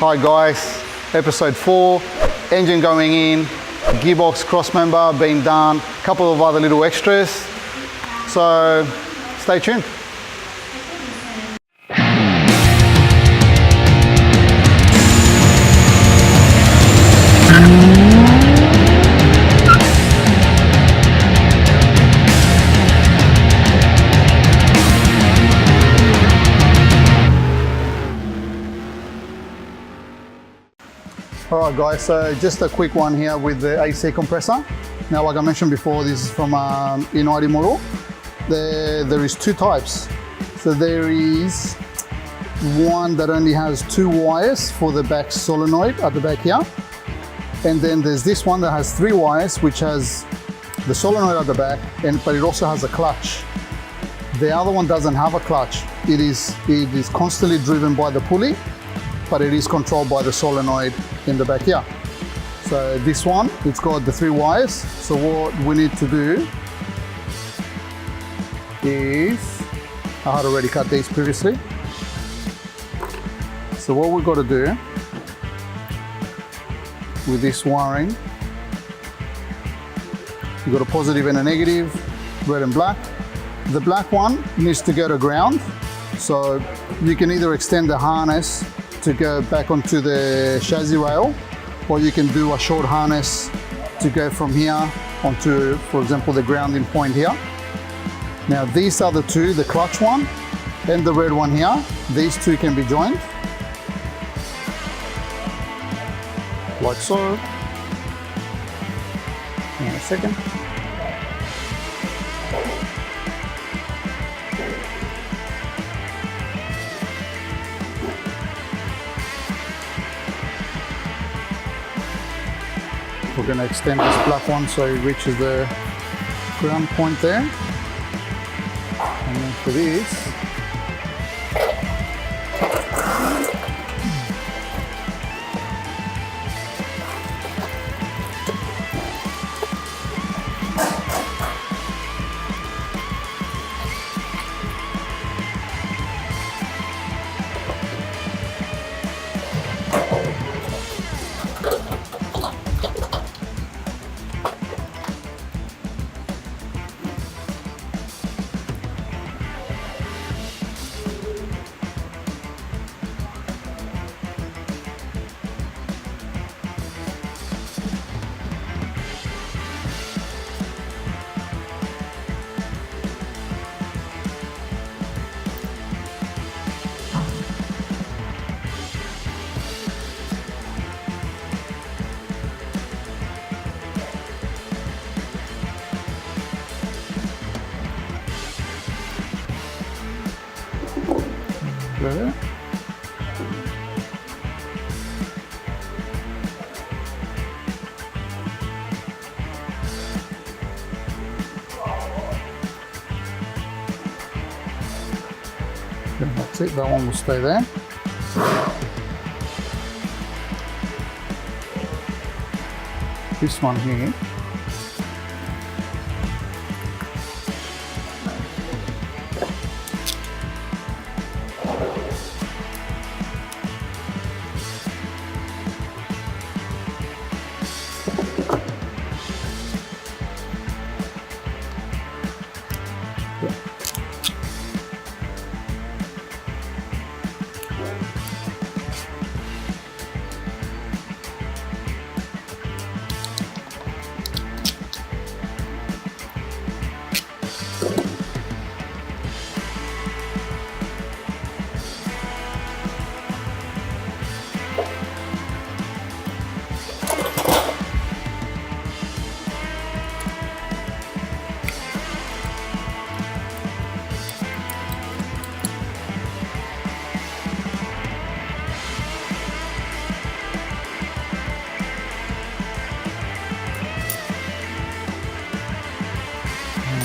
Hi guys, episode 4, engine going in, gearbox crossmember being done, a couple of other little extras. So stay tuned. Alright guys, so just a quick one here with the AC compressor. Now like I mentioned before, this is from E30 model. There is two types. So there is one that only has 2 wires for the back solenoid at the back here. And then there's this one that has 3 wires, which has the solenoid at the back, but it also has a clutch. The other one doesn't have a clutch. It is constantly driven by the pulley, but it is controlled by the solenoid in the back here. So this one, it's got the 3 wires. So what we need to do is, I had already cut these previously. So what we've got to do with this wiring, you've got a positive and a negative, red and black. The black one needs to go to ground. So you can either extend the harness to go back onto the chassis rail, or you can do a short harness to go from here onto, for example, the grounding point here. Now these are the two, the clutch one and the red one here. These two can be joined like so. Hang on a second. We're going to extend this black one so it reaches the ground point there. And then for this, there. And that's it, that one will stay there. This one here,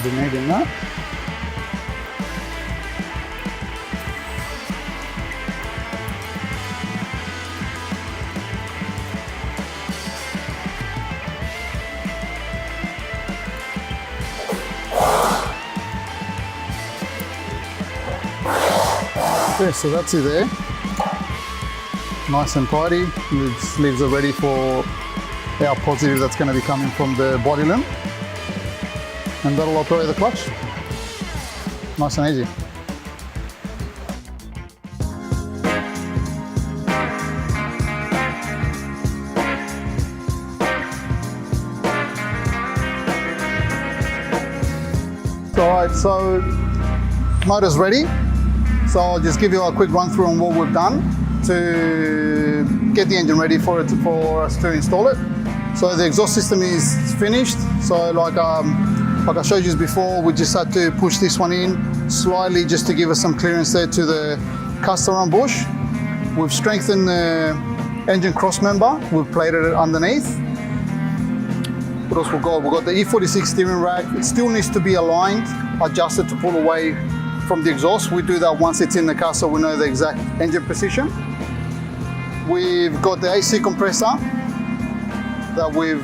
needing that. Okay, so that's it there. nice and tidy. The sleeves are ready for our positive that's going to be coming from the body limb. And that'll operate the clutch. Nice and easy. Alright, so motor's ready. So I'll just give you a quick run through on what we've done to get the engine ready for us to install it. So the exhaust system is finished. So like I showed you before, we just had to push this one in slightly just to give us some clearance there to the cast around bush. We've strengthened the engine cross member. We've plated it underneath. What else we've got? We've got the E30 steering rack. It still needs to be aligned, adjusted to pull away from the exhaust. We do that once it's in the car so we know the exact engine position. We've got the AC compressor that we've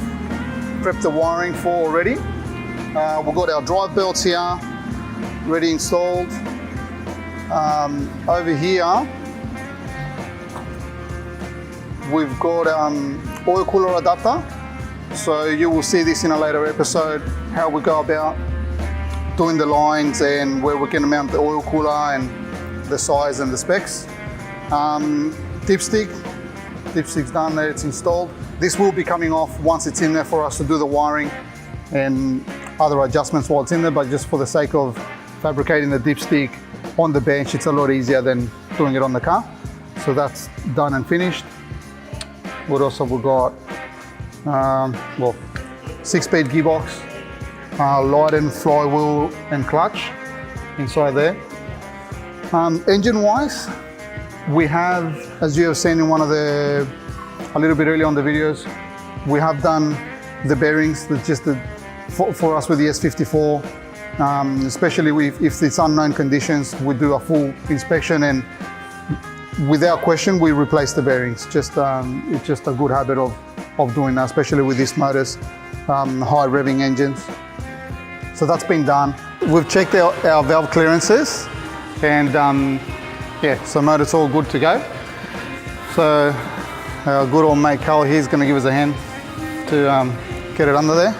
prepped the wiring for already. We've got our drive belts here, ready installed. Over here, we've got oil cooler adapter. So you will see this in a later episode, how we go about doing the lines and where we're going to mount the oil cooler and the size and the specs. Dipstick's done there, it's installed. This will be coming off once it's in there for us to do the wiring and other adjustments while it's in there, but just for the sake of fabricating the dipstick on the bench, it's a lot easier than doing it on the car. So that's done and finished. What else have we got? Well, 6-speed gearbox, lightened flywheel and clutch inside there. Engine wise, we have, as you have seen in a little bit earlier on the videos, we have done the bearings. That's just for us with the S54, especially if it's unknown conditions, we do a full inspection and without question we replace the bearings. It's just a good habit of doing that, especially with these motors, high revving engines. So that's been done. We've checked our valve clearances and yeah, so motor's all good to go. So our good old mate Carl here is going to give us a hand to get it under there.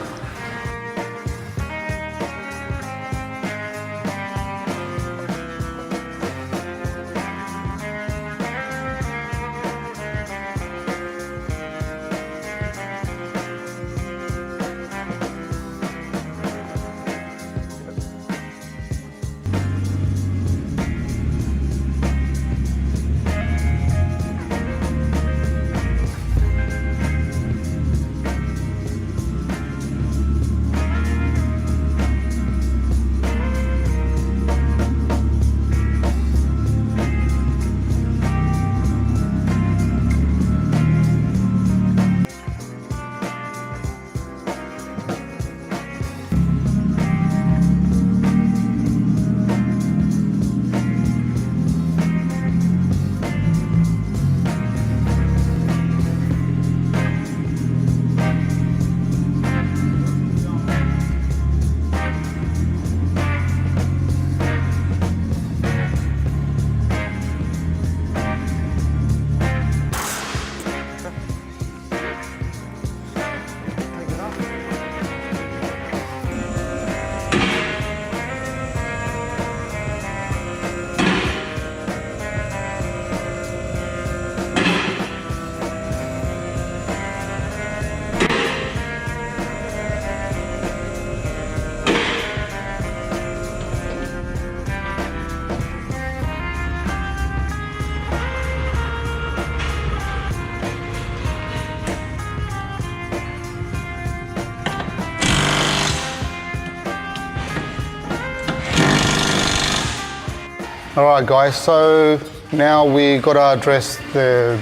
Alright guys, so now we got to address the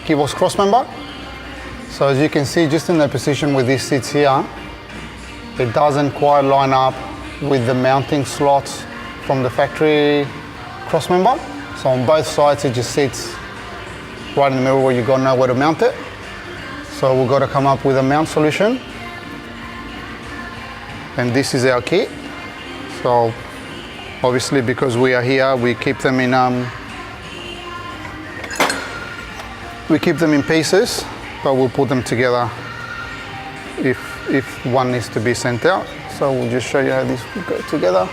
gearbox crossmember. So as you can see, just in the position where this sits here, it doesn't quite line up with the mounting slots from the factory crossmember. So on both sides it just sits right in the middle where you got to know where to mount it. So we've got to come up with a mount solution. And this is our kit. So obviously because we are here, we keep them in we keep them in pieces, but we'll put them together if one needs to be sent out. So we'll just show you how this will go together.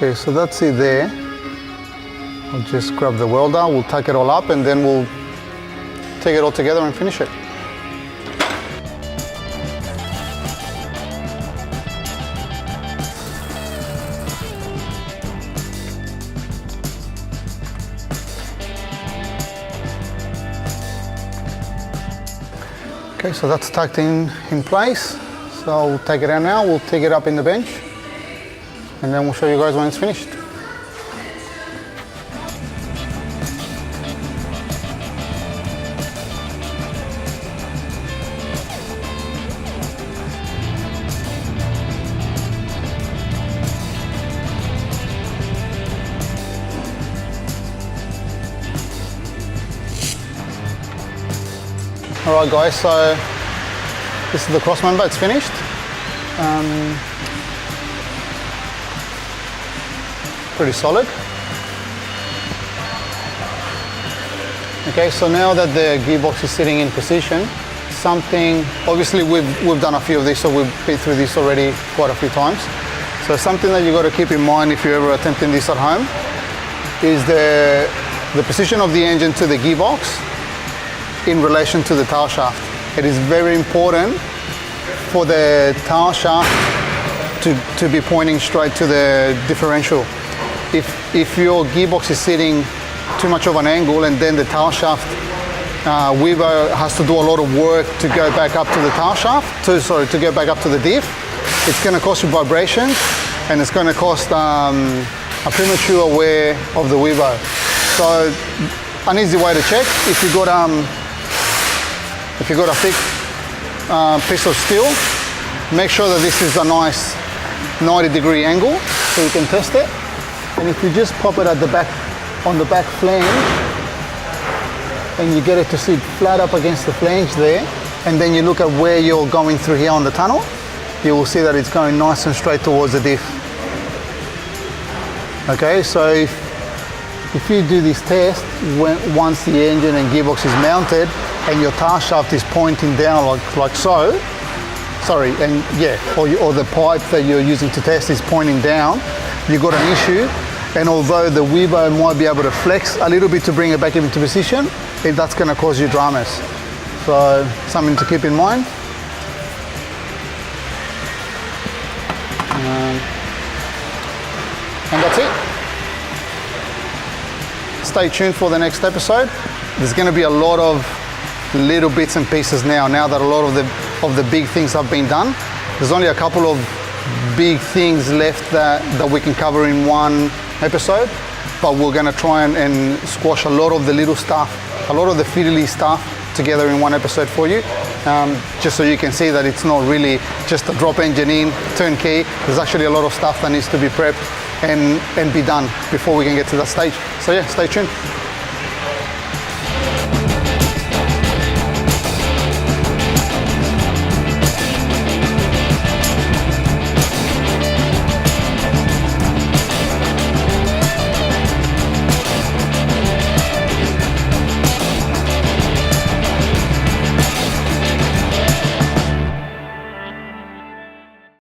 Okay, so that's it there. I'll just grab the welder, we'll take it all up, and then we'll take it all together and finish it. Okay, so that's tucked in place. So I'll take it out now, we'll take it up in the bench, and then we'll show you guys when it's finished. Alright guys, so this is the cross member, it's finished. Pretty solid. Okay, so now that the gearbox is sitting in position, obviously we've done a few of these, so we've been through this already quite a few times. So something that you got to keep in mind if you're ever attempting this at home is the position of the engine to the gearbox in relation to the tail shaft. It is very important for the tail shaft to be pointing straight to the differential. If your gearbox is sitting too much of an angle, and then the tail shaft Weaver has to do a lot of work to go back up to the tail shaft, to go back up to the diff, it's going to cause you vibrations, and it's going to cause a premature wear of the Weaver. So an easy way to check, if you've got a thick piece of steel, make sure that this is a nice 90-degree angle so you can test it. And if you just pop it at the back, on the back flange, and you get it to sit flat up against the flange there, and then you look at where you're going through here on the tunnel, you will see that it's going nice and straight towards the diff. Okay, so if you do this test, once the engine and gearbox is mounted and your tail shaft is pointing down like so, or the pipe that you're using to test is pointing down, you've got an issue. And although the Weaver might be able to flex a little bit to bring it back into position, that's going to cause you dramas. So something to keep in mind. And that's it. Stay tuned for the next episode. There's going to be a lot of little bits and pieces now that a lot of the big things have been done. There's only a couple of big things left that we can cover in one episode, but we're going to try and squash a lot of the little stuff, a lot of the fiddly stuff together in one episode for you, just so you can see that it's not really just a drop engine in, turnkey. There's actually a lot of stuff that needs to be prepped and be done before we can get to that stage. So yeah, stay tuned.